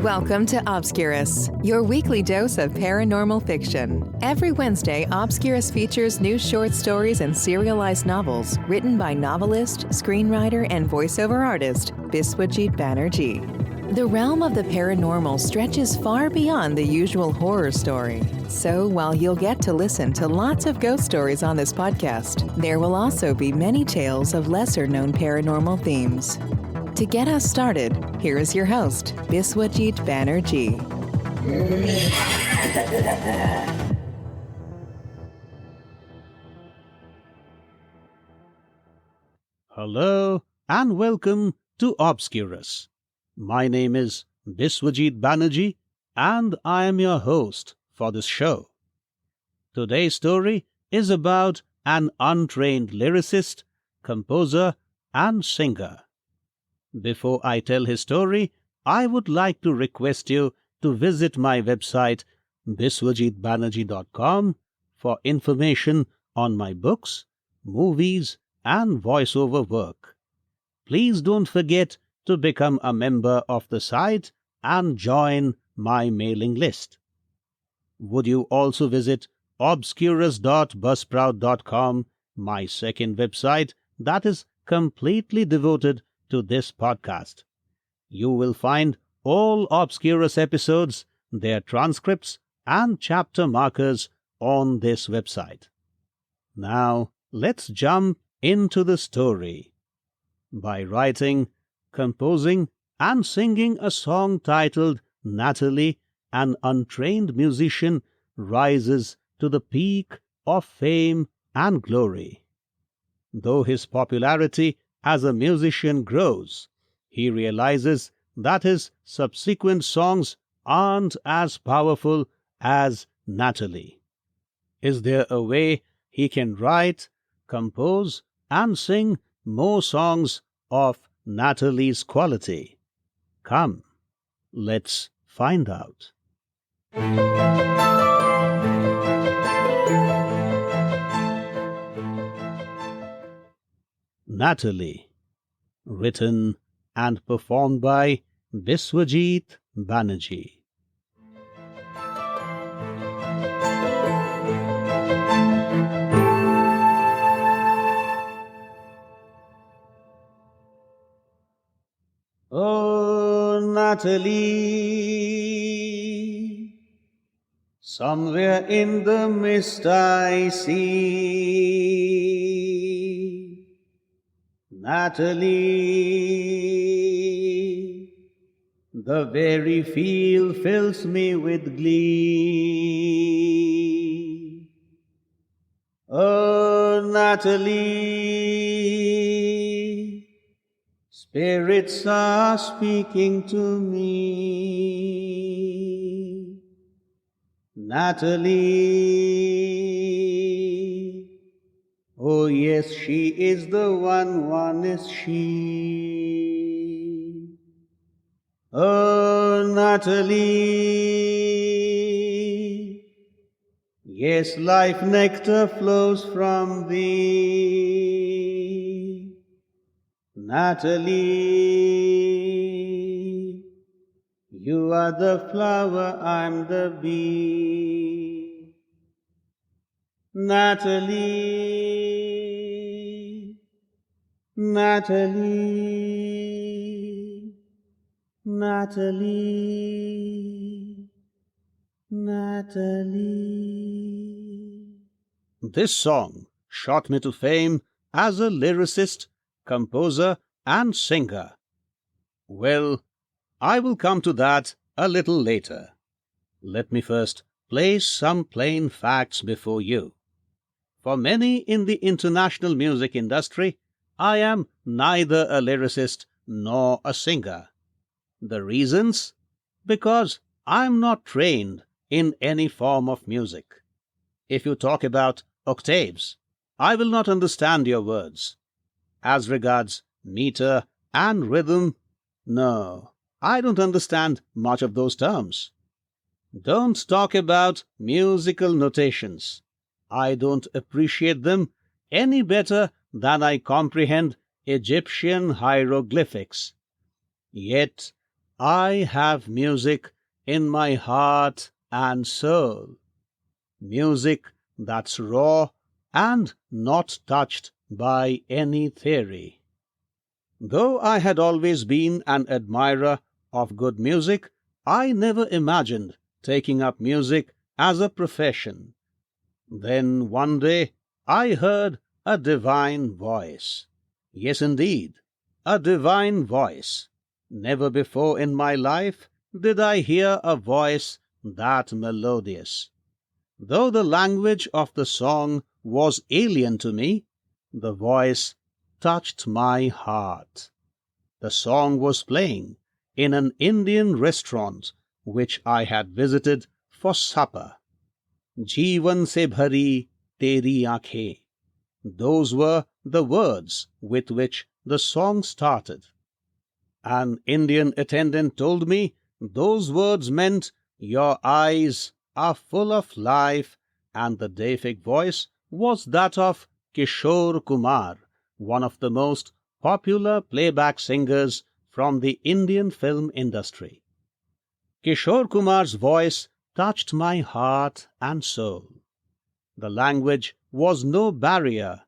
Welcome to Obscurus, your weekly dose of paranormal fiction. Every Wednesday, Obscurus features new short stories and serialized novels written by novelist, screenwriter, and voiceover artist Biswajit Banerjee. The realm of the paranormal stretches far beyond the usual horror story. So while you'll get to listen to lots of ghost stories on this podcast, there will also be many tales of lesser-known paranormal themes. To get us started, here is your host, Biswajit Banerjee. Hello and welcome to Obscurus. My name is Biswajit Banerjee and I am your host for this show. Today's story is about an untrained lyricist, composer, and singer. Before I tell his story, I would like to request you to visit my website biswajitbanerjee.com for information on my books, movies, and voiceover work. Please don't forget to become a member of the site and join my mailing list. Would you also visit obscurus.buzzsprout.com, my second website that is completely devoted to this podcast. You will find all Obscurus episodes, their transcripts, and chapter markers on this website. Now, let's jump into the story. By writing, composing, and singing a song titled Natalie, an untrained musician rises to the peak of fame and glory. Though his popularity as a musician grows, he realizes that his subsequent songs aren't as powerful as Natalie. Is there a way he can write, compose, and sing more songs of Natalie's quality? Come, let's find out. Natalie, written and performed by Biswajit Banerjee. Oh, Natalie, somewhere in the mist I see Natalie, the very field fills me with glee. Oh, Natalie, spirits are speaking to me. Natalie, oh yes, she is the one is she. Oh, Natalie, yes, life nectar flows from thee. Natalie, you are the flower, I'm the bee. Natalie, Natalie, Natalie, Natalie. This song shot me to fame as a lyricist, composer, and singer. Well, I will come to that a little later. Let me first place some plain facts before you. For many in the international music industry, I am neither a lyricist nor a singer. The reasons? Because I'm not trained in any form of music. If you talk about octaves, I will not understand your words. As regards meter and rhythm, no, I don't understand much of those terms. Don't talk about musical notations. I don't appreciate them any better than I comprehend Egyptian hieroglyphics. Yet, I have music in my heart and soul. Music that's raw and not touched by any theory. Though I had always been an admirer of good music, I never imagined taking up music as a profession. Then one day I heard a divine voice. Yes, indeed, a divine voice. Never before in my life did I hear a voice that melodious. Though the language of the song was alien to me, the voice touched my heart. The song was playing in an Indian restaurant which I had visited for supper. Jeevan se bhari teri aankhein. Those were the words with which the song started. An Indian attendant told me those words meant, "Your eyes are full of life," and the deific voice was that of Kishore Kumar, one of the most popular playback singers from the Indian film industry. Kishore Kumar's voice touched my heart and soul. The language was no barrier.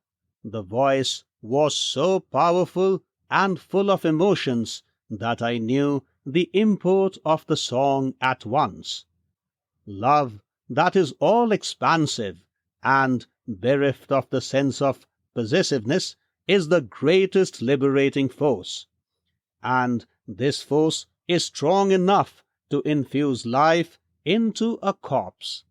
The voice was so powerful and full of emotions that I knew the import of the song at once. Love that is all expansive and bereft of the sense of possessiveness is the greatest liberating force. And this force is strong enough to infuse life into a corpse.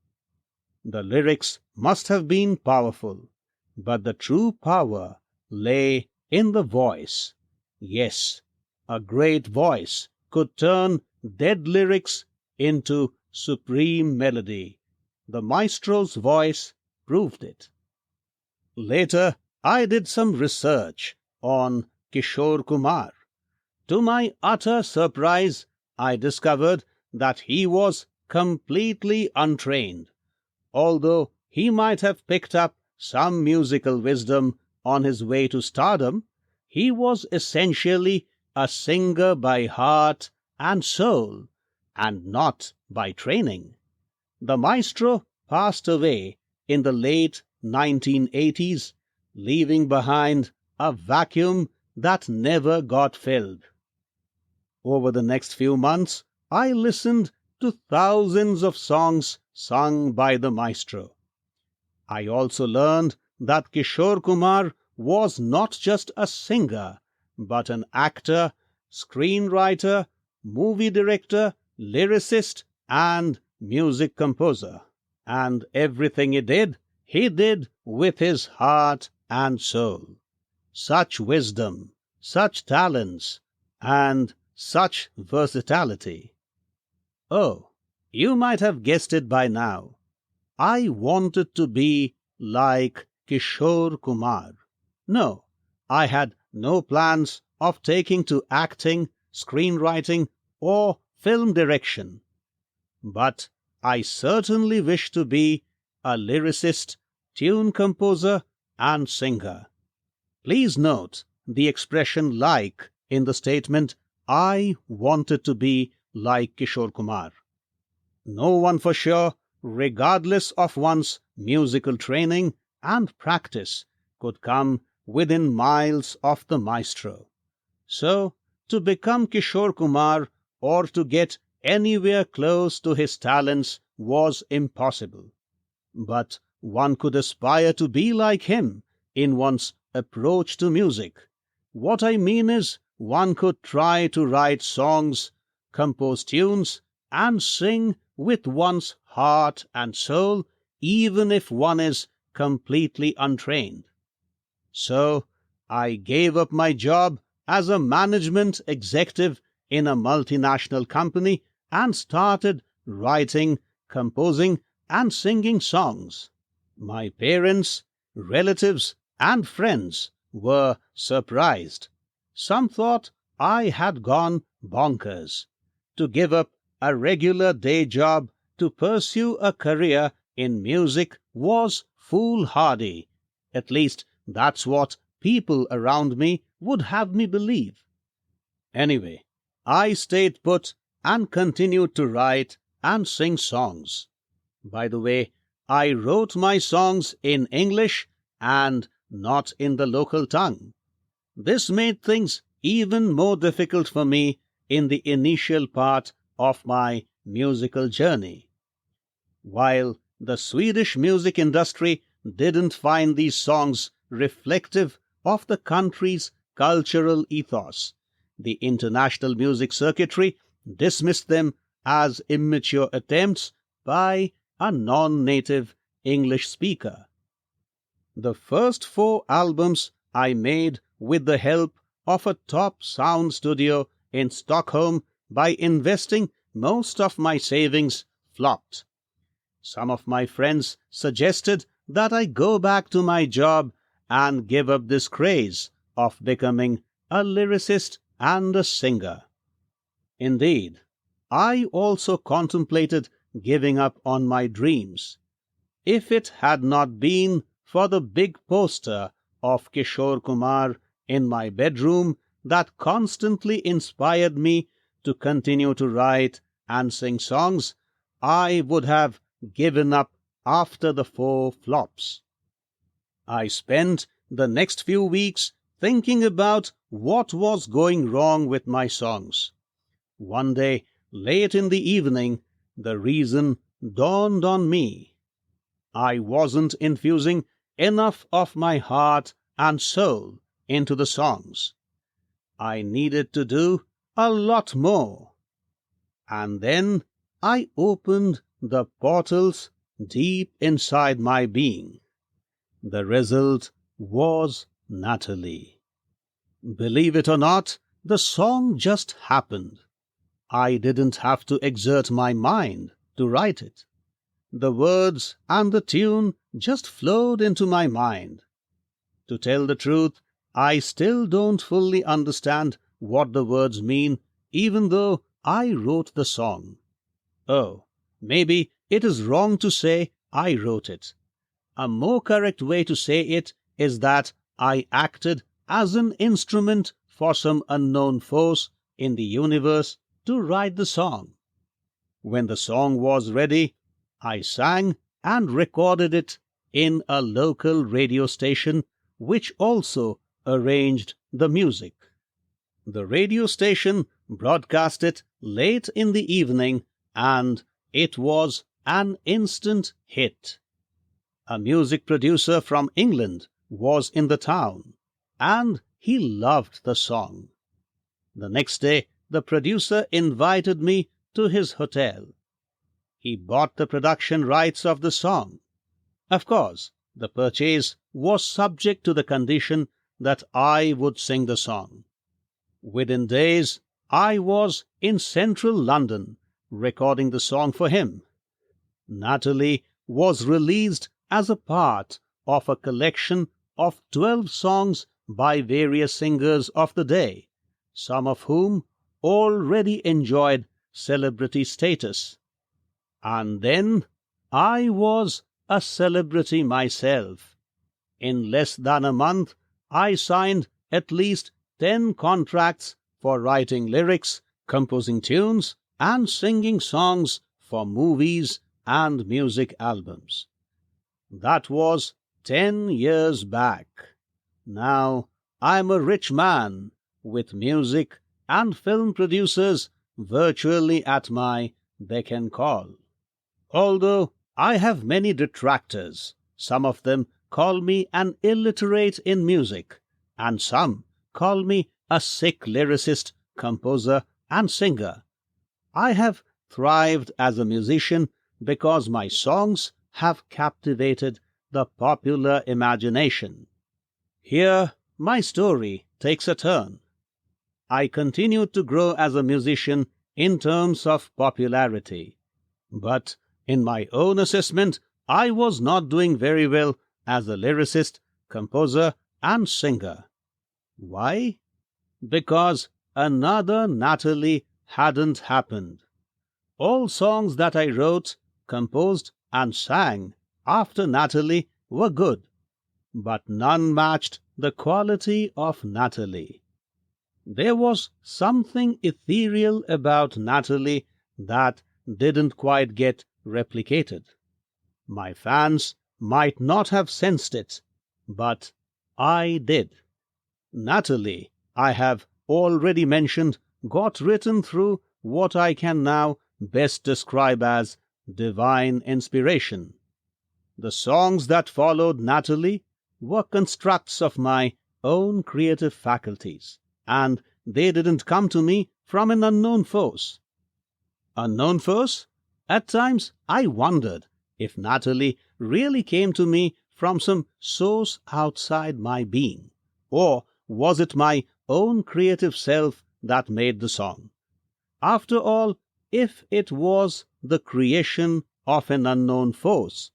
The lyrics must have been powerful, but the true power lay in the voice. Yes, a great voice could turn dead lyrics into supreme melody. The maestro's voice proved it. Later, I did some research on Kishore Kumar. To my utter surprise, I discovered that he was completely untrained. Although he might have picked up some musical wisdom on his way to stardom, he was essentially a singer by heart and soul, and not by training. The maestro passed away in the late 1980s, leaving behind a vacuum that never got filled. Over the next few months, I listened to thousands of songs sung by the maestro. I also learned that Kishore Kumar was not just a singer, but an actor, screenwriter, movie director, lyricist, and music composer. And everything he did with his heart and soul. Such wisdom, such talents, and such versatility. Oh, you might have guessed it by now. I wanted to be like Kishore Kumar. No, I had no plans of taking to acting, screenwriting, or film direction. But I certainly wish to be a lyricist, tune composer, and singer. Please note the expression "like" in the statement, "I wanted to be like Kishore Kumar." No one for sure, regardless of one's musical training and practice, could come within miles of the maestro. So, to become Kishore Kumar or to get anywhere close to his talents was impossible. But one could aspire to be like him in one's approach to music. What I mean is, one could try to write songs, compose tunes, and sing with one's heart and soul, even if one is completely untrained. So, I gave up my job as a management executive in a multinational company and started writing, composing, and singing songs. My parents, relatives, and friends were surprised. Some thought I had gone bonkers. To give up a regular day job to pursue a career in music was foolhardy. At least that's what people around me would have me believe. Anyway, I stayed put and continued to write and sing songs. By the way, I wrote my songs in English and not in the local tongue. This made things even more difficult for me in the initial part of my musical journey. While the Swedish music industry didn't find these songs reflective of the country's cultural ethos, the international music circuitry dismissed them as immature attempts by a non-native English speaker. The first 4 albums I made with the help of a top sound studio in Stockholm by investing most of my savings flopped. Some of my friends suggested that I go back to my job and give up this craze of becoming a lyricist and a singer. Indeed, I also contemplated giving up on my dreams. If it had not been for the big poster of Kishore Kumar in my bedroom that constantly inspired me to continue to write and sing songs, I would have given up after the 4 flops. I spent the next few weeks thinking about what was going wrong with my songs. One day, late in the evening, the reason dawned on me. I wasn't infusing enough of my heart and soul into the songs. I needed to do a lot more. And then I opened the portals deep inside my being. The result was Natalie. Believe it or not, the song just happened. I didn't have to exert my mind to write it. The words and the tune just flowed into my mind. To tell the truth, I still don't fully understand what the words mean, even though I wrote the song. Oh, maybe it is wrong to say I wrote it. A more correct way to say it is that I acted as an instrument for some unknown force in the universe to write the song. When the song was ready, I sang and recorded it in a local radio station which also arranged the music. The radio station broadcast it late in the evening and it was an instant hit. A music producer from England was in the town and he loved the song. The next day, the producer invited me to his hotel. He bought the production rights of the song. Of course, the purchase was subject to the condition that I would sing the song. Within days, I was in central London recording the song for him. Natalie was released as a part of a collection of 12 songs by various singers of the day, some of whom already enjoyed celebrity status. And then I was a celebrity myself. In less than a month, I signed at least 10 contracts for writing lyrics, composing tunes, and singing songs for movies and music albums. That was 10 years back. Now I'm a rich man with music and film producers virtually at my beck and call. Although I have many detractors, some of them call me an illiterate in music, and some call me a sick lyricist, composer, and singer. I have thrived as a musician because my songs have captivated the popular imagination. Here, my story takes a turn. I continued to grow as a musician in terms of popularity, but in my own assessment, I was not doing very well as a lyricist, composer, and singer. Why? Because another Natalie hadn't happened. All songs that I wrote, composed, and sang after Natalie were good, but none matched the quality of Natalie. There was something ethereal about Natalie that didn't quite get replicated. My fans might not have sensed it, but I did. Natalie, I have already mentioned, got written through what I can now best describe as divine inspiration. The songs that followed Natalie were constructs of my own creative faculties, and they didn't come to me from an unknown force. Unknown force? At times I wondered if Natalie really came to me from some source outside my being, or was it my own creative self that made the song? After all, if it was the creation of an unknown force,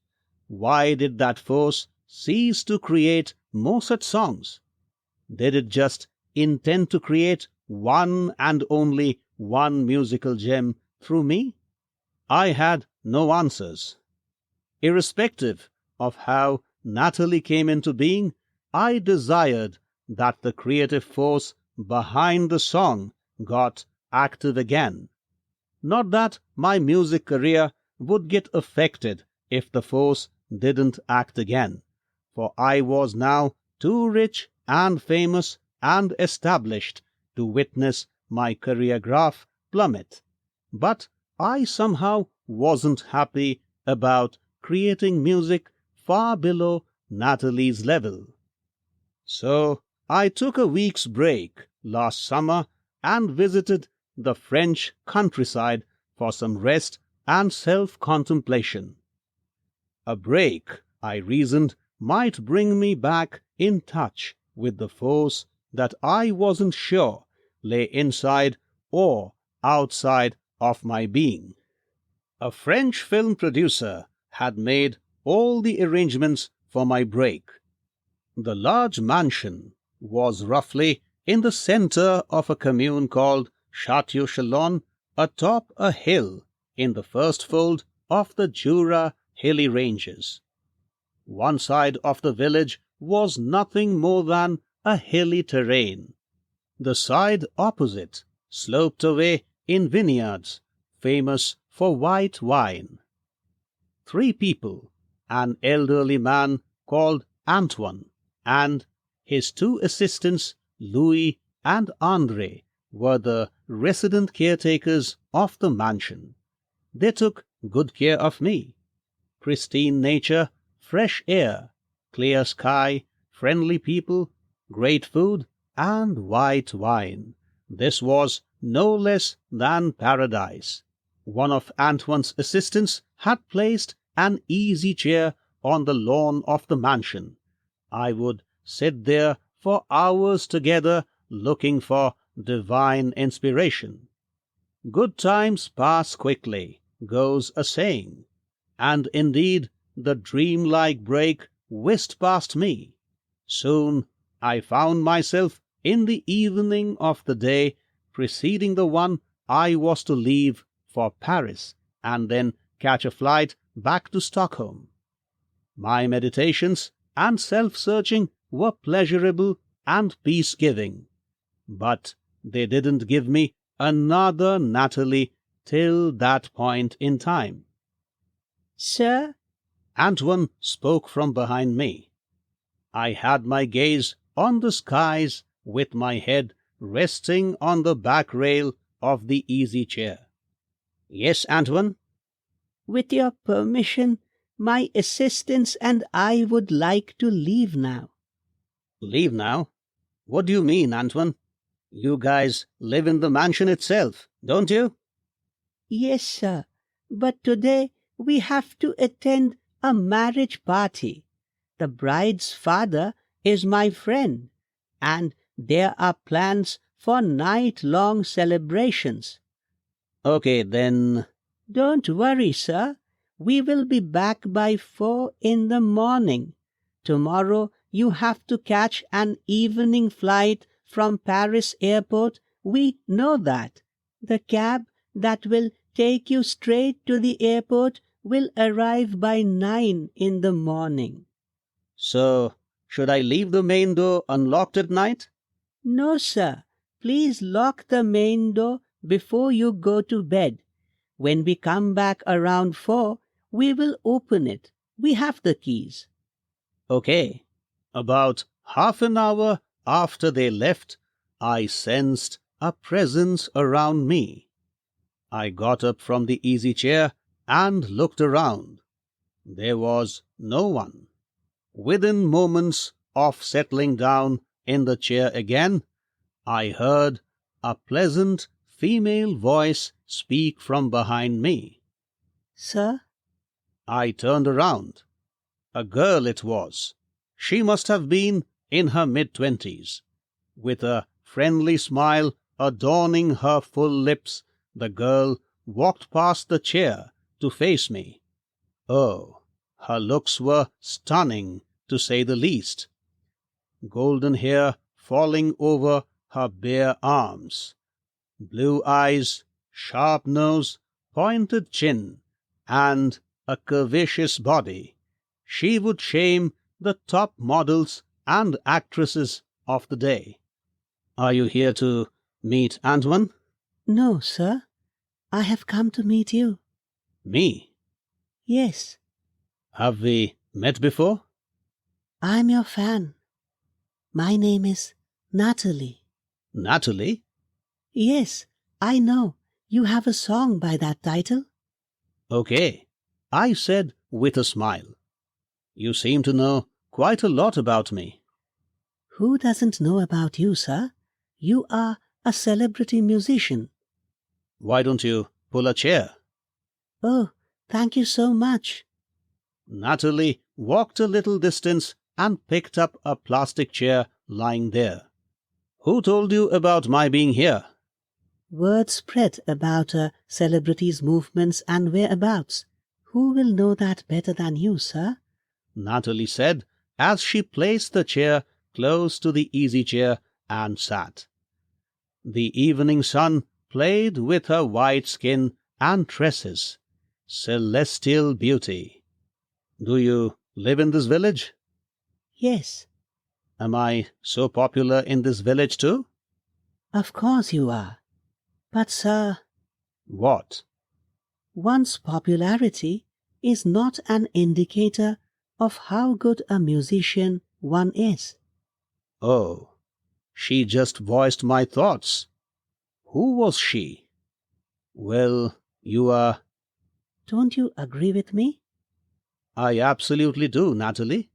why did that force cease to create more such songs? Did it just intend to create one and only one musical gem through me? I had no answers. Irrespective of how Natalie came into being, I desired that the creative force behind the song got active again. Not that my music career would get affected if the force didn't act again, for I was now too rich and famous and established to witness my career graph plummet. But I somehow wasn't happy about creating music far below Natalie's level. So I took a week's break last summer and visited the French countryside for some rest and self-contemplation. A break, I reasoned, might bring me back in touch with the force that I wasn't sure lay inside or outside of my being. A French film producer had made all the arrangements for my break. The large mansion was roughly in the center of a commune called Château Chalon, atop a hill in the first fold of the Jura hilly ranges. One side of the village was nothing more than a hilly terrain. The side opposite sloped away in vineyards, famous for white wine. 3 people, an elderly man called Antoine, and his 2 assistants, Louis and André, were the resident caretakers of the mansion. They took good care of me. Pristine nature, fresh air, clear sky, friendly people, great food, and white wine. This was no less than paradise. One of Antoine's assistants had placed an easy chair on the lawn of the mansion. I would sit there for hours together looking for divine inspiration. Good times pass quickly, goes a saying, and indeed the dreamlike break whisked past me. Soon I found myself in the evening of the day preceding the one I was to leave for Paris and then catch a flight back to Stockholm. My meditations and self-searching were pleasurable and peace-giving, but they didn't give me another Natalie till that point in time. Sir? Antoine spoke from behind me. I had my gaze on the skies with my head resting on the back rail of the easy chair. Yes, Antoine? With your permission, my assistants and I would like to leave now. Leave now? What do you mean, Antoine? You guys live in the mansion itself, don't you? Yes, sir. But today we have to attend a marriage party. The bride's father is my friend, and there are plans for night-long celebrations. Okay, then. Don't worry, sir. We will be back by 4 in the morning. Tomorrow you have to catch an evening flight from Paris airport. We know that. The cab that will take you straight to the airport will arrive by 9 in the morning. So, should I leave the main door unlocked at night? No, sir. please lock the main door before you go to bed. When we come back around 4, we will open it. We have the keys." Okay. About half an hour after they left, I sensed a presence around me. I got up from the easy chair and looked around. There was no one. Within moments of settling down in the chair again, I heard a pleasant female voice speak from behind me. "Sir?" I turned around. A girl it was. She must have been in her mid-20s. With a friendly smile adorning her full lips, the girl walked past the chair to face me. Oh, her looks were stunning, to say the least. Golden hair falling over her bare arms, blue eyes, sharp nose, pointed chin, and a curvaceous body. She would shame the top models and actresses of the day. Are you here to meet Antoine? "No, sir. I have come to meet you." Me? "Yes, Have we met before? I'm your fan. My name is Natalie." Natalie? "Yes, I know. You have a song by that title." Okay, I said with a smile. You seem to know quite a lot about me. "Who doesn't know about you, sir? You are a celebrity musician." Why don't you pull a chair? "Oh, thank you so much." Natalie walked a little distance and picked up a plastic chair lying there. Who told you about my being here? Word spread about a celebrity's movements and whereabouts. Who will know that better than you, sir? Natalie said as she placed the chair close to the easy chair and sat. The evening sun played with her white skin and tresses. Celestial beauty. Do you live in this village? "Yes, Am I so popular in this village too? of course you are. But, sir, What? one's popularity is not an indicator of how good a musician one is." Oh, she just voiced my thoughts. Who was she? Well, you are... Don't you agree with me? I absolutely do, Natalie.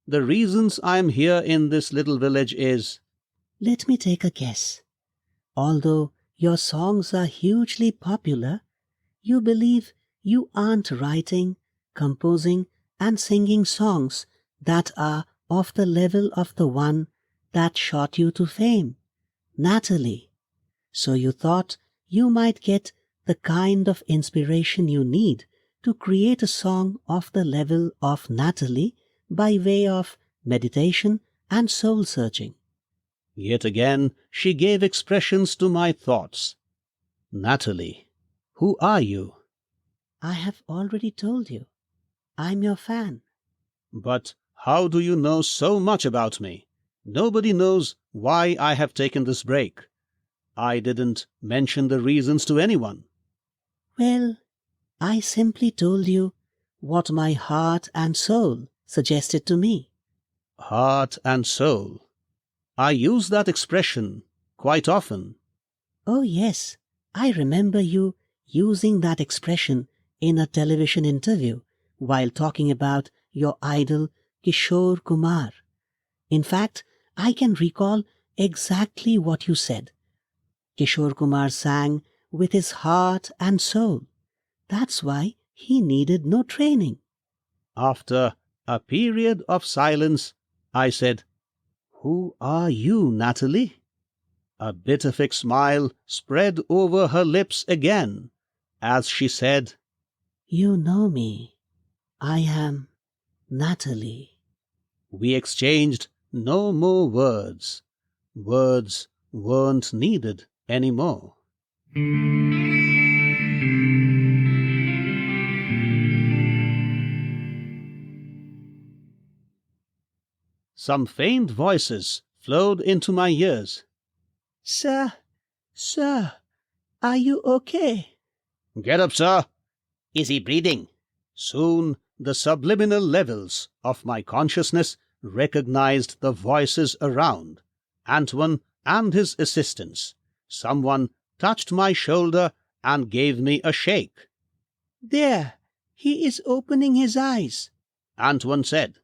The reasons I'm here in this little village is... Let me take a guess. Although your songs are hugely popular, you believe you aren't writing, composing, and singing songs that are of the level of the one that shot you to fame, Natalie. So you thought you might get the kind of inspiration you need to create a song of the level of Natalie by way of meditation and soul searching. Yet again, she gave expressions to my thoughts. Natalie, who are you? I have already told you. I'm your fan. But how do you know so much about me? Nobody knows why I have taken this break. I didn't mention the reasons to anyone. Well, I simply told you what my heart and soul suggested to me. Heart and soul. I use that expression quite often. Oh yes, I remember you using that expression in a television interview while talking about your idol Kishore Kumar. In fact, I can recall exactly what you said. Kishore Kumar sang with his heart and soul. That's why he needed no training. After a period of silence, I said, "Who are you, Natalie?" A beatific smile spread over her lips again as she said, You know me. I am Natalie. We exchanged no more words. Words weren't needed anymore. Some faint voices flowed into my ears. Sir, sir, are you okay? Get up, sir. Is he breathing? Soon the subliminal levels of my consciousness recognized the voices around. Antoine and his assistants. Someone touched my shoulder and gave me a shake. There, he is opening his eyes, Antoine said.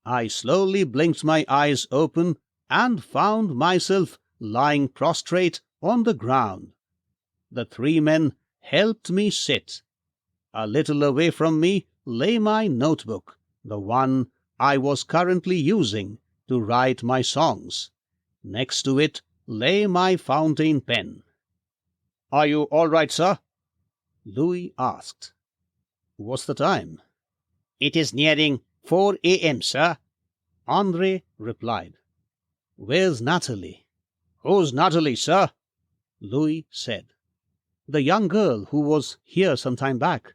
I slowly blinked my eyes open and found myself lying prostrate on the ground. The three men helped me sit. A little away from me lay my notebook, the one I was currently using to write my songs. Next to it lay my fountain pen. Are you all right, sir? Louis asked. What's the time? It is nearing 4 a.m., sir, Andre replied. Where's Natalie? Who's Natalie, sir? Louis said. The young girl who was here some time back.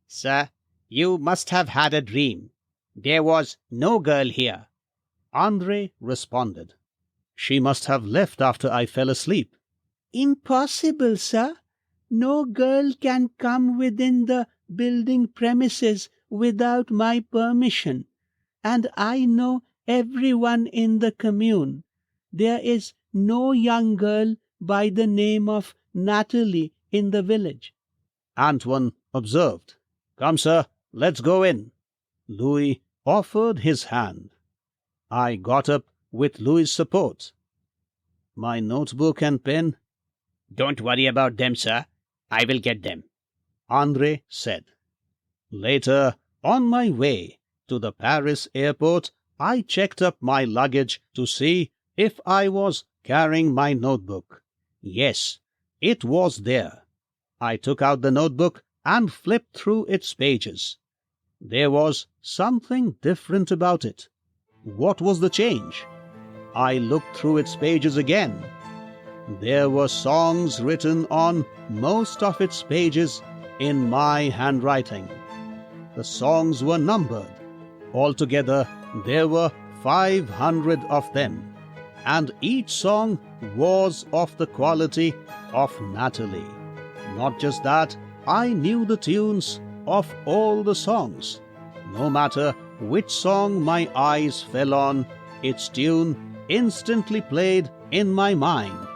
Sir, you must have had a dream. There was no girl here, Andre responded. She must have left after I fell asleep. Impossible, sir. No girl can come within the building premises without my permission, and I know everyone in the commune. There is no young girl by the name of Natalie in the village. Antoine observed. Come, sir, let's go in. Louis offered his hand. I got up with Louis' support. My notebook and pen? Don't worry about them, sir. I will get them, Andre said. Later, on my way to the Paris airport, I checked up my luggage to see if I was carrying my notebook. Yes, it was there. I took out the notebook and flipped through its pages. There was something different about it. What was the change? I looked through its pages again. There were songs written on most of its pages in my handwriting. The songs were numbered. Altogether, there were 500 of them, and each song was of the quality of Natalie. Not just that, I knew the tunes of all the songs. No matter which song my eyes fell on, its tune instantly played in my mind.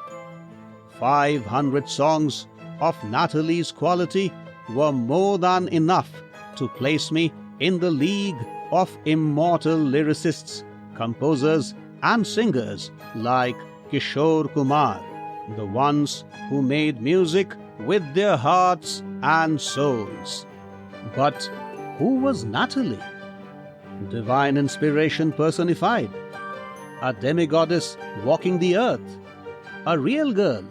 500 songs of Natalie's quality were more than enough to place me in the league of immortal lyricists, composers, and singers like Kishore Kumar, the ones who made music with their hearts and souls. But who was Natalie? Divine inspiration personified, a demigoddess walking the earth, a real girl,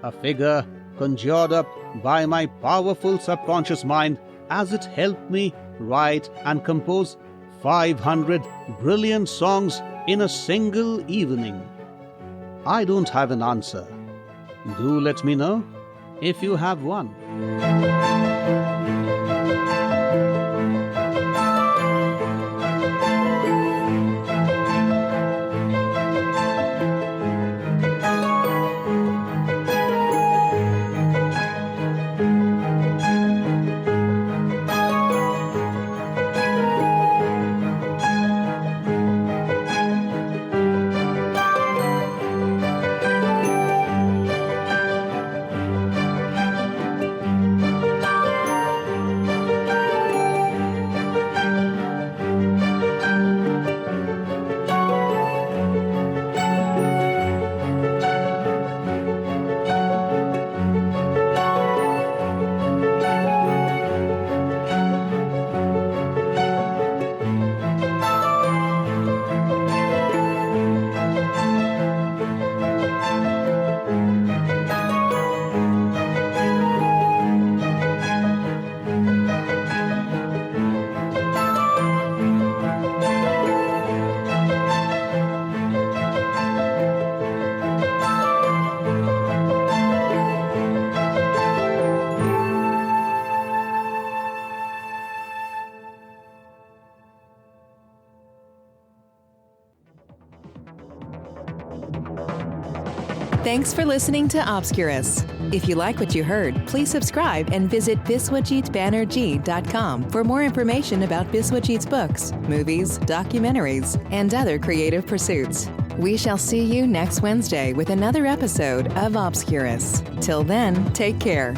a figure conjured up by my powerful subconscious mind as it helped me write and compose 500 brilliant songs in a single evening. I don't have an answer. Do let me know if you have one. Thanks for listening to Obscurus. If you like what you heard, please subscribe and visit biswajitbanerjee.com for more information about Biswajit's books, movies, documentaries, and other creative pursuits. We shall see you next Wednesday with another episode of Obscurus. Till then, take care.